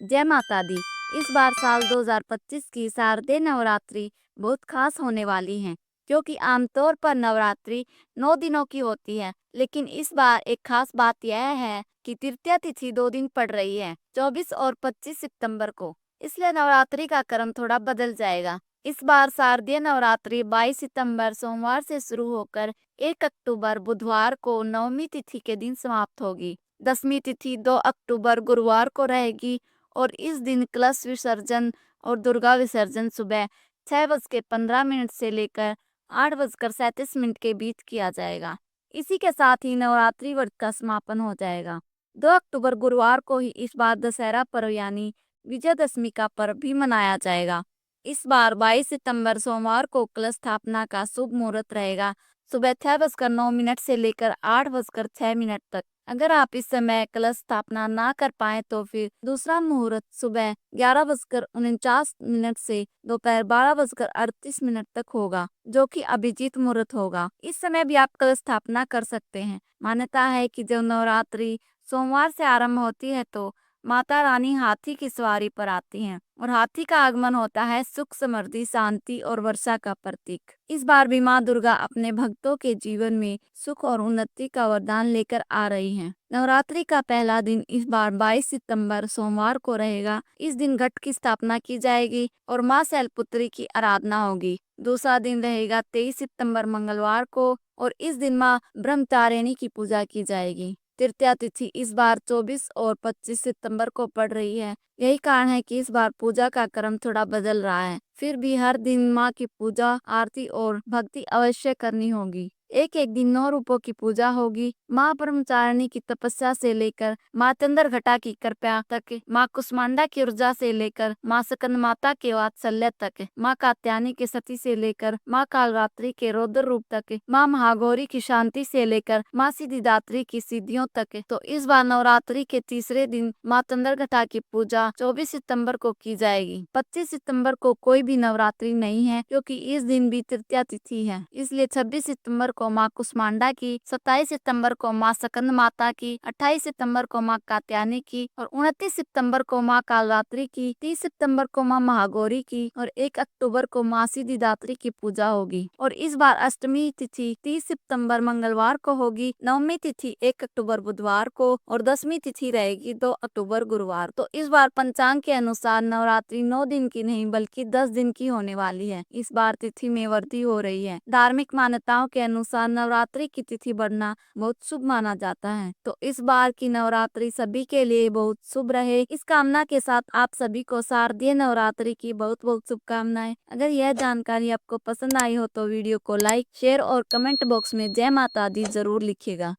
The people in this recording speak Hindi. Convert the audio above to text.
जय माता दी। इस बार साल 2025 की शारदीय नवरात्रि बहुत खास होने वाली है, क्योंकि आमतौर पर नवरात्रि 9 दिनों की होती है, लेकिन इस बार एक खास बात यह है कि तृतीया तिथि 2 दिन पड़ रही है, 24 और 25 सितंबर को। इसलिए नवरात्रि का क्रम थोड़ा बदल जाएगा। इस बार शारदीय नवरात्रि 22 सितंबर सोमवार से शुरू होकर 1 अक्टूबर बुधवार को नवमी तिथि के दिन समाप्त होगी। दसवीं तिथि 2 अक्टूबर गुरुवार को रहेगी और इस दिन कलश विसर्जन और दुर्गा विसर्जन सुबह 6:15 से लेकर 8:37 के बीच किया जाएगा। इसी के साथ ही नवरात्रि व्रत का समापन हो जाएगा। 2 अक्टूबर गुरुवार को ही इस बार दशहरा पर्व यानी विजयदशमी का पर्व भी मनाया जाएगा। इस बार 22 सितंबर सोमवार को कलश स्थापना का शुभ मुहूर्त रहेगा, सुबह 6:09 से लेकर 8:06 तक। अगर आप इस समय कलश स्थापना ना कर पाए तो फिर दूसरा मुहूर्त सुबह 11:49 से दोपहर 12:38 तक होगा, जो कि अभिजीत मुहूर्त होगा। इस समय भी आप कलश स्थापना कर सकते हैं। मान्यता है कि जब नवरात्रि सोमवार से आरंभ होती है तो माता रानी हाथी की सवारी पर आती हैं और हाथी का आगमन होता है सुख, समृद्धि, शांति और वर्षा का प्रतीक। इस बार भी माँ दुर्गा अपने भक्तों के जीवन में सुख और उन्नति का वरदान लेकर आ रही हैं। नवरात्रि का पहला दिन इस बार 22 सितंबर सोमवार को रहेगा। इस दिन घट की स्थापना की जाएगी और माँ शैलपुत्री की आराधना होगी। दूसरा दिन रहेगा 23 सितंबर मंगलवार को और इस दिन माँ ब्रह्मचारिणी की पूजा की जाएगी। तृतीया तिथि इस बार 24 और 25 सितंबर को पड़ रही है। यही कारण है कि इस बार पूजा का क्रम थोड़ा बदल रहा है। फिर भी हर दिन माँ की पूजा, आरती और भक्ति अवश्य करनी होगी। एक एक दिन 9 रूपों की पूजा होगी। माँ ब्रह्मचारिणी की तपस्या से लेकर माँ चंद्रघटा की कृपा तक, माँ कुष्मांडा की ऊर्जा से लेकर माँ स्कंद माता के वात्सल्य तक, माँ कात्यायनी के सती से लेकर माँ कालरात्रि के रौद्र रूप तक, माँ महागौरी की शांति से लेकर माँ सिद्धिदात्री की सिद्धियों तक। तो इस बार नवरात्रि के तीसरे दिन माँ चंद्रघटा की पूजा 24 सितंबर को की जाएगी। 25 सितंबर को कोई भी नवरात्रि नहीं है, क्योंकि इस दिन भी तृतीया तिथि है। इसलिए 26 सितंबर को माँ कुष्मांडा की, 27 सितंबर को माँ स्कंद माता की, 28 सितंबर को माँ कात्यायनी की और 29 सितंबर को माँ कालरात्रि की, 30 सितंबर को माँ महागौरी की और 1 अक्टूबर को माँ सिद्धिदात्री की पूजा होगी। और इस बार अष्टमी तिथि 30 सितंबर मंगलवार को होगी, नवमी तिथि 1 अक्टूबर बुधवार को और 10वीं तिथि रहेगी 2 अक्टूबर गुरुवार। तो इस बार पंचांग के अनुसार नवरात्रि 9 दिन की नहीं बल्कि 10 दिन की होने वाली है। इस बार तिथि में वृद्धि हो रही है। धार्मिक मान्यताओं के अनुसार नवरात्रि की तिथि बढ़ना बहुत शुभ माना जाता है। तो इस बार की नवरात्रि सभी के लिए बहुत शुभ रहे, इस कामना के साथ आप सभी को शारदीय नवरात्रि की बहुत बहुत शुभकामनाएं। अगर यह जानकारी आपको पसंद आई हो तो वीडियो को लाइक, शेयर और कमेंट बॉक्स में जय माता दी जरूर लिखिएगा।